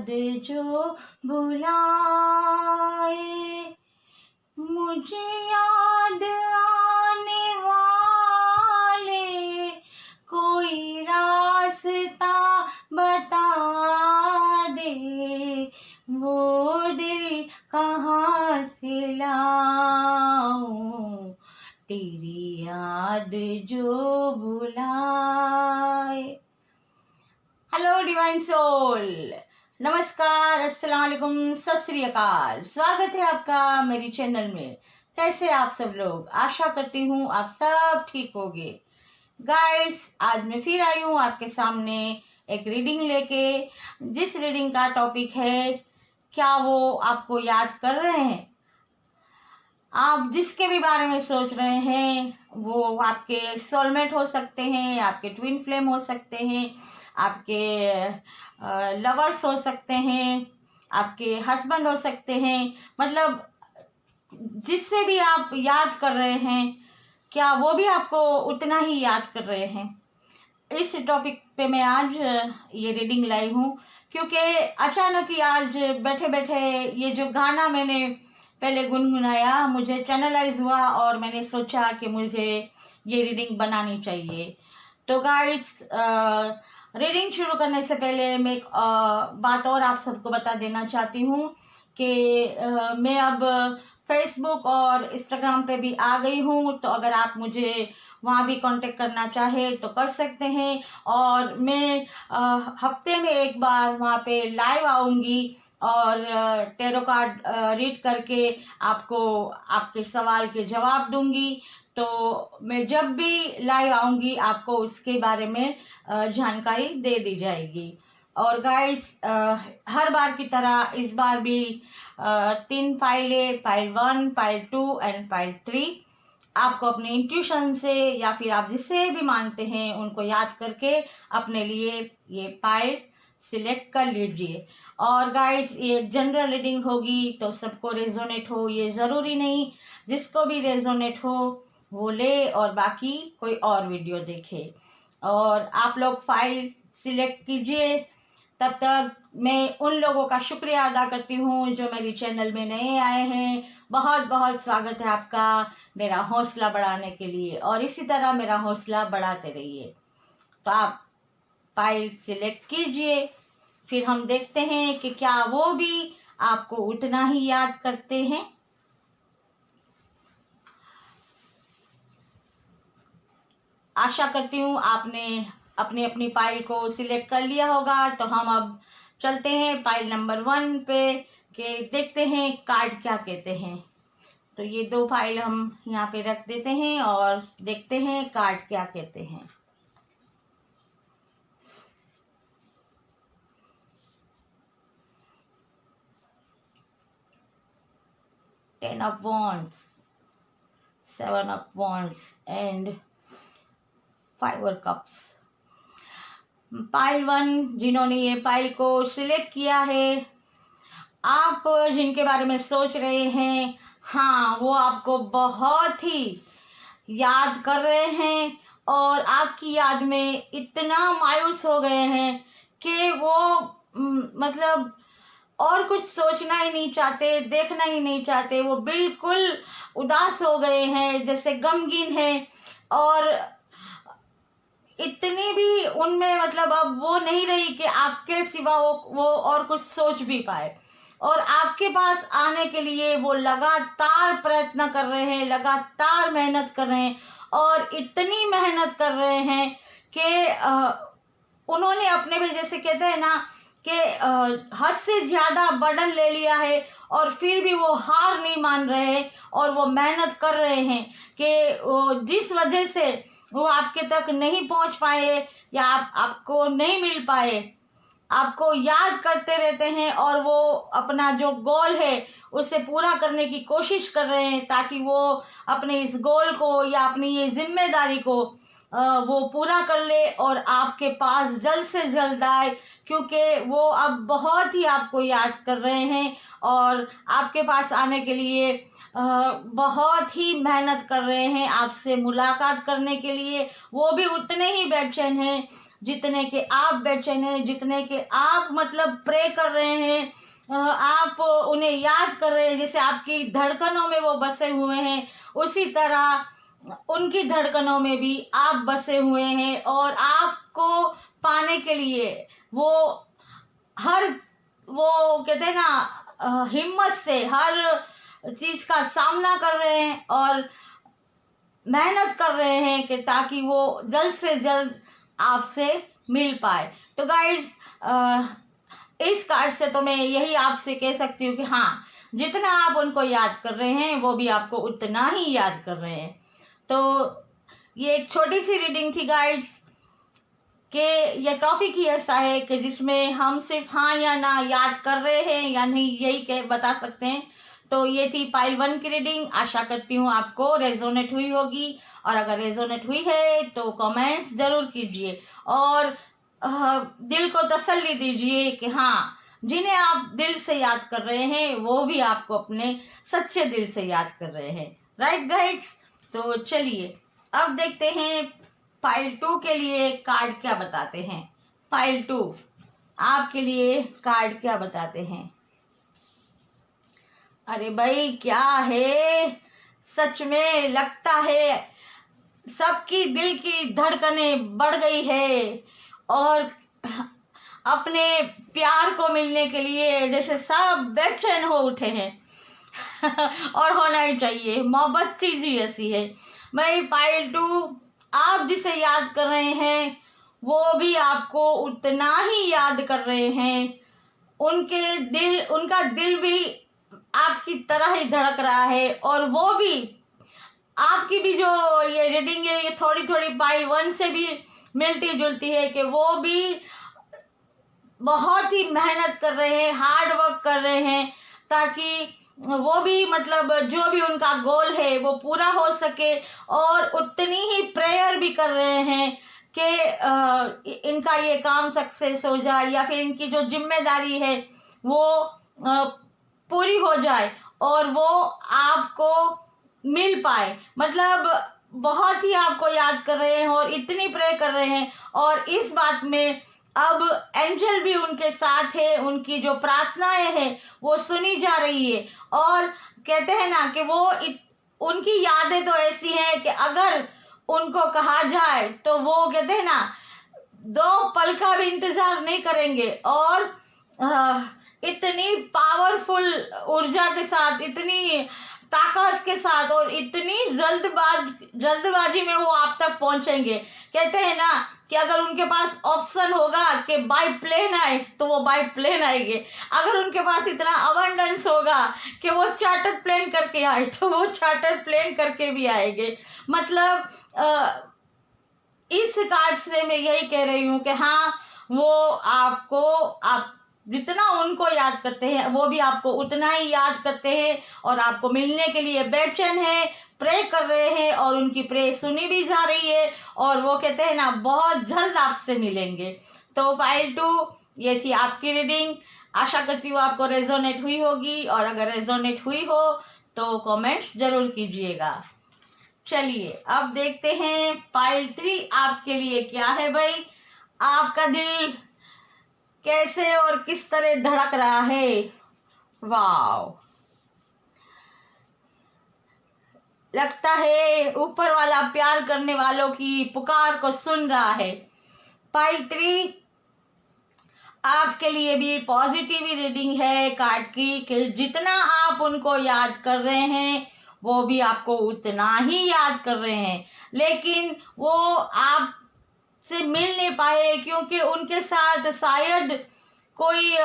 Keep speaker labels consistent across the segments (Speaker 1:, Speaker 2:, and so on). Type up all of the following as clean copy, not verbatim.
Speaker 1: याद जो बुलाए, मुझे याद आने वाले कोई रास्ता बता दे, वो दिल कहाँ से लाऊं, तेरी याद जो बुलाए। हेलो डिवाइन सोल, नमस्कार, अस्सलाम वालेकुम, सत श्री अकाल। स्वागत है आपका मेरी चैनल में। कैसे आप सब लोग? आशा करती हूँ आप सब ठीक होंगे। गाइस, आज मैं फिर आई हूँ आपके सामने एक रीडिंग लेके, जिस रीडिंग का टॉपिक है क्या वो आपको याद कर रहे हैं। आप जिसके भी बारे में सोच रहे हैं वो आपके सोलमेट हो सकते हैं, आपके ट्विन फ्लेम हो सकते हैं, आपके लवर्स हो सकते हैं, आपके हस्बैंड हो सकते हैं। मतलब जिससे भी आप याद कर रहे हैं, क्या वो भी आपको उतना ही याद कर रहे हैं। इस टॉपिक पे मैं आज ये रीडिंग लाई हूँ क्योंकि अचानक ही आज बैठे बैठे ये जो गाना मैंने पहले गुनगुनाया मुझे चैनलाइज हुआ और मैंने सोचा कि मुझे ये रीडिंग बनानी चाहिए। तो गाइस, रीडिंग शुरू करने से पहले मैं एक बात और आप सबको बता देना चाहती हूँ कि मैं अब फेसबुक और इंस्टाग्राम पे भी आ गई हूँ। तो अगर आप मुझे वहाँ भी कांटेक्ट करना चाहे तो कर सकते हैं। और मैं हफ्ते में एक बार वहाँ पे लाइव आऊँगी और टेरो कार्ड रीड करके आपको आपके सवाल के जवाब दूंगी। तो मैं जब भी लाइव आऊँगी आपको उसके बारे में जानकारी दे दी जाएगी। और गाइस, हर बार की तरह इस बार भी 3 फाइलें, फाइल 1, फाइल 2 एंड फाइल 3 आपको अपने इंट्यूशन से या फिर आप जिसे भी मानते हैं उनको याद करके अपने लिए ये फाइल सिलेक्ट कर लीजिए। और गाइस, ये जनरल रीडिंग होगी तो सबको रेजोनेट हो ये ज़रूरी नहीं। जिसको भी रेजोनेट हो वो ले और बाकी कोई और वीडियो देखे। और आप लोग फाइल सिलेक्ट कीजिए। तब तक मैं उन लोगों का शुक्रिया अदा करती हूँ जो मेरी चैनल में नए आए हैं। बहुत बहुत स्वागत है आपका मेरा हौसला बढ़ाने के लिए, और इसी तरह मेरा हौसला बढ़ाते रहिए। तो आप फाइल सिलेक्ट कीजिए, फिर हम देखते हैं कि क्या वो भी आपको उतना ही याद करते हैं। आशा करती हूँ आपने अपनी अपनी फाइल को सिलेक्ट कर लिया होगा। तो हम अब चलते हैं फाइल नंबर 1 पे कि देखते हैं कार्ड क्या कहते हैं। तो ये 2 फाइल हम यहाँ पे रख देते हैं और देखते हैं कार्ड क्या कहते हैं। Ten of Wands, 7 of Wands and 5 of Cups। File 1 जिन्होंने ये फाइल को सिलेक्ट किया है, आप जिनके बारे में सोच रहे हैं, हाँ वो आपको बहुत ही याद कर रहे हैं और आपकी याद में इतना मायूस हो गए हैं कि वो मतलब और कुछ सोचना ही नहीं चाहते, देखना ही नहीं चाहते। वो बिल्कुल उदास हो गए हैं, जैसे गमगीन है, और इतनी भी उनमें मतलब अब वो नहीं रही कि आपके सिवा वो और कुछ सोच भी पाए। और आपके पास आने के लिए वो लगातार प्रयत्न कर रहे हैं, लगातार मेहनत कर रहे हैं, और इतनी मेहनत कर रहे हैं कि उन्होंने अपने पे जैसे कहते हैं ना कि हद से ज़्यादा बर्डन ले लिया है, और फिर भी वो हार नहीं मान रहे हैं और वो मेहनत कर रहे हैं कि जिस वजह से वो आपके तक नहीं पहुंच पाए या आपको नहीं मिल पाए, आपको याद करते रहते हैं और वो अपना जो गोल है उसे पूरा करने की कोशिश कर रहे हैं ताकि वो अपने इस गोल को या अपनी ये जिम्मेदारी को वो पूरा कर ले और आपके पास जल्द से जल्द आए, क्योंकि वो अब बहुत ही आपको याद कर रहे हैं और आपके पास आने के लिए बहुत ही मेहनत कर रहे हैं। आपसे मुलाकात करने के लिए वो भी उतने ही बेचैन हैं जितने के आप बेचैन हैं, जितने के आप मतलब प्रे कर रहे हैं, आप उन्हें याद कर रहे हैं, जैसे आपकी धड़कनों में वो बसे हुए हैं, उसी तरह उनकी धड़कनों में भी आप बसे हुए हैं। और आपको पाने के लिए वो हर, वो कहते हैं ना, हिम्मत से हर चीज का सामना कर रहे हैं और मेहनत कर रहे हैं कि ताकि वो जल्द से जल्द आपसे मिल पाए। तो गाइज, इस कार्ड से तो मैं यही आपसे कह सकती हूँ कि हाँ, जितना आप उनको याद कर रहे हैं वो भी आपको उतना ही याद कर रहे हैं। तो ये एक छोटी सी रीडिंग थी गाइड्स, कि ये टॉपिक ही ऐसा है कि जिसमें हम सिर्फ हाँ या ना याद कर रहे हैं या नहीं, यही कह बता सकते हैं। तो ये थी पाइल 1 की रीडिंग। आशा करती हूँ आपको रेजोनेट हुई होगी, और अगर रेजोनेट हुई है तो कमेंट्स जरूर कीजिए और दिल को तसल्ली दीजिए कि हाँ, जिन्हें आप दिल से याद कर रहे हैं वो भी आपको अपने सच्चे दिल से याद कर रहे हैं। राइट गाइड्स, तो चलिए अब देखते हैं फाइल 2 के लिए कार्ड क्या बताते हैं। फाइल 2 आपके लिए कार्ड क्या बताते हैं। अरे भाई, क्या है, सच में लगता है सबकी दिल की धड़कनें बढ़ गई है और अपने प्यार को मिलने के लिए जैसे सब बेचैन हो उठे हैं और होना ही चाहिए, मोहब्बत चीज ही ऐसी है। भाई फाइल 2, आप जिसे याद कर रहे हैं वो भी आपको उतना ही याद कर रहे हैं। उनका दिल भी आपकी तरह ही धड़क रहा है, और वो भी आपकी भी जो ये रीडिंग है ये थोड़ी थोड़ी फाइल 1 से भी मिलती जुलती है, कि वो भी बहुत ही मेहनत कर रहे हैं, हार्ड वर्क कर रहे हैं, ताकि वो भी मतलब जो भी उनका गोल है वो पूरा हो सके, और उतनी ही प्रेयर भी कर रहे हैं कि इनका ये काम सक्सेस हो जाए, या फिर इनकी जो जिम्मेदारी है वो पूरी हो जाए और वो आपको मिल पाए। मतलब बहुत ही आपको याद कर रहे हैं और इतनी प्रे कर रहे हैं, और इस बात में अब एंजल भी उनके साथ है, उनकी जो प्रार्थनाएं हैं वो सुनी जा रही है। और कहते हैं ना कि उनकी यादें तो ऐसी हैं कि अगर उनको कहा जाए तो वो कहते हैं ना 2 पल का भी इंतजार नहीं करेंगे, और इतनी पावरफुल ऊर्जा के साथ, इतनी ताकत के साथ और इतनी जल्दबाजी में वो आप तक पहुंचेंगे। कहते हैं ना कि अगर उनके पास ऑप्शन होगा कि बाय प्लेन आए तो वो बाय प्लेन आएंगे, अगर उनके पास इतना अबंडेंस होगा कि वो चार्टर प्लेन करके आए तो वो चार्टर प्लेन करके भी आएंगे। मतलब इस कार्ड से मैं यही कह रही हूँ कि हाँ, वो आप जितना उनको याद करते हैं वो भी आपको उतना ही याद करते हैं, और आपको मिलने के लिए बेचैन है, प्रे कर रहे हैं, और उनकी प्रे सुनी भी जा रही है, और वो कहते हैं ना बहुत जल्द आपसे मिलेंगे। तो फाइल 2 ये थी आपकी रीडिंग। आशा करती हूँ आपको रेजोनेट हुई होगी, और अगर रेजोनेट हुई हो तो कमेंट्स जरूर कीजिएगा। चलिए अब देखते हैं फाइल 3 आपके लिए क्या है। भाई, आपका दिल कैसे और किस तरह धड़क रहा है। वाव, लगता है ऊपर वाला प्यार करने वालों की पुकार को सुन रहा है। फाइल 3 आपके लिए भी पॉजिटिव रीडिंग है कार्ड की, कि जितना आप उनको याद कर रहे हैं वो भी आपको उतना ही याद कर रहे हैं, लेकिन वो आप से मिल नहीं पाए क्योंकि उनके साथ शायद कोई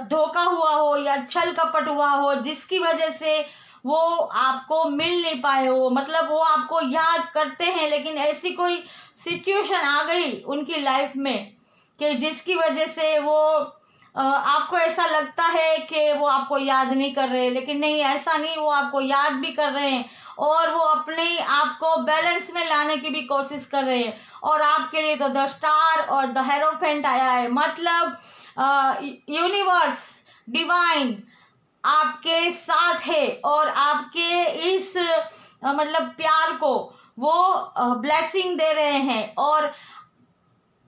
Speaker 1: धोखा हुआ हो या छल कपट हुआ हो, जिसकी वजह से वो आपको मिल नहीं पाए हो। मतलब वो आपको याद करते हैं, लेकिन ऐसी कोई सिचुएशन आ गई उनकी लाइफ में कि जिसकी वजह से वो आपको ऐसा लगता है कि वो आपको याद नहीं कर रहे, लेकिन नहीं, ऐसा नहीं, वो आपको याद भी कर रहे हैं, और वो अपने आप को बैलेंस में लाने की भी कोशिश कर रहे हैं। और आपके लिए तो द स्टार और द हेरोफेंट आया है, मतलब यूनिवर्स, डिवाइन आपके साथ है, और आपके इस मतलब प्यार को वो ब्लेसिंग दे रहे हैं। और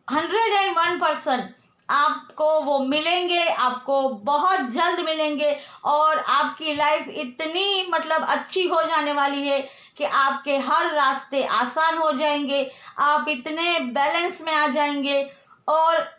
Speaker 1: 101% आपको वो मिलेंगे, आपको बहुत जल्द मिलेंगे और आपकी लाइफ इतनी मतलब अच्छी हो जाने वाली है कि आपके हर रास्ते आसान हो जाएंगे, आप इतने बैलेंस में आ जाएंगे और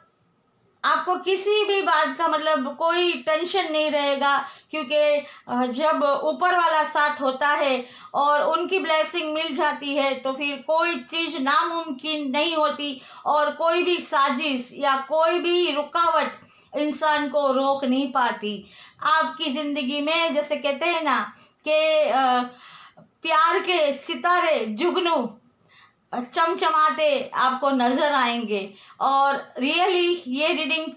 Speaker 1: आपको किसी भी बात का मतलब कोई टेंशन नहीं रहेगा, क्योंकि जब ऊपर वाला साथ होता है और उनकी ब्लेसिंग मिल जाती है तो फिर कोई चीज़ नामुमकिन नहीं होती और कोई भी साजिश या कोई भी रुकावट इंसान को रोक नहीं पाती। आपकी ज़िंदगी में जैसे कहते हैं ना कि प्यार के सितारे जुगनू चमचमाते आपको नजर आएंगे। और रियली ये रीडिंग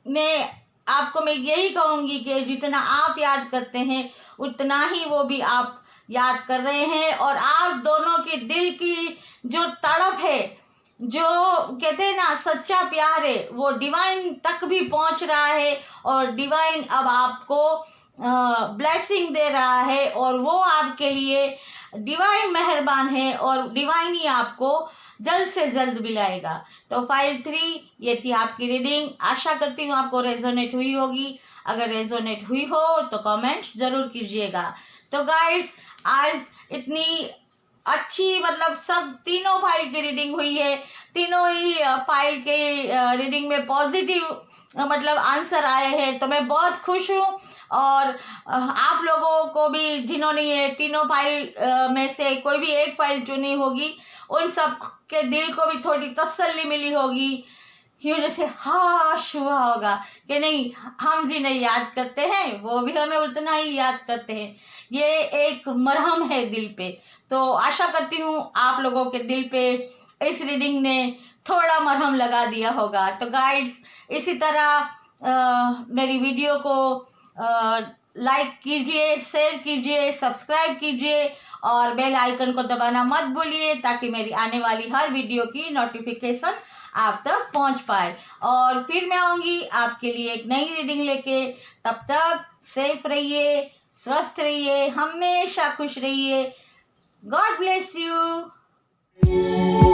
Speaker 1: में आपको मैं यही कहूँगी कि जितना आप याद करते हैं उतना ही वो भी आप याद कर रहे हैं और आप दोनों के दिल की जो तड़प है, जो कहते हैं ना सच्चा प्यार है, वो डिवाइन तक भी पहुंच रहा है और डिवाइन अब आपको ब्लेसिंग दे रहा है और वो आपके लिए डिवाइन मेहरबान है और डिवाइन ही आपको जल्द से जल्द मिलाएगा। तो फाइल 3 ये थी आपकी रीडिंग। आशा करती हूँ आपको रेजोनेट हुई होगी। अगर रेजोनेट हुई हो तो कमेंट्स जरूर कीजिएगा। तो गाइस आज इतनी अच्छी मतलब सब तीनों फाइल की रीडिंग हुई है। तीनों ही फाइल के रीडिंग में पॉजिटिव मतलब आंसर आए हैं, तो मैं बहुत खुश हूँ। और आप लोगों को भी जिन्होंने ये तीनों फाइल में से कोई भी एक फाइल चुनी होगी, उन सब के दिल को भी थोड़ी तसल्ली मिली होगी, क्यों जैसे हाश हुआ होगा कि नहीं हम जी नहीं याद करते हैं, वो भी हमें उतना ही याद करते हैं। ये एक मरहम है दिल पे। तो आशा करती हूँ आप लोगों के दिल पे इस रीडिंग ने थोड़ा मरहम लगा दिया होगा। तो गाइड्स इसी तरह मेरी वीडियो को लाइक कीजिए, शेयर कीजिए, सब्सक्राइब कीजिए और बेल आइकन को दबाना मत भूलिए ताकि मेरी आने वाली हर वीडियो की नोटिफिकेशन आप तक पहुंच पाए। और फिर मैं आऊँगी आपके लिए एक नई रीडिंग लेके। तब तक सेफ रहिए, स्वस्थ रहिए, हमेशा खुश रहिए। God bless you.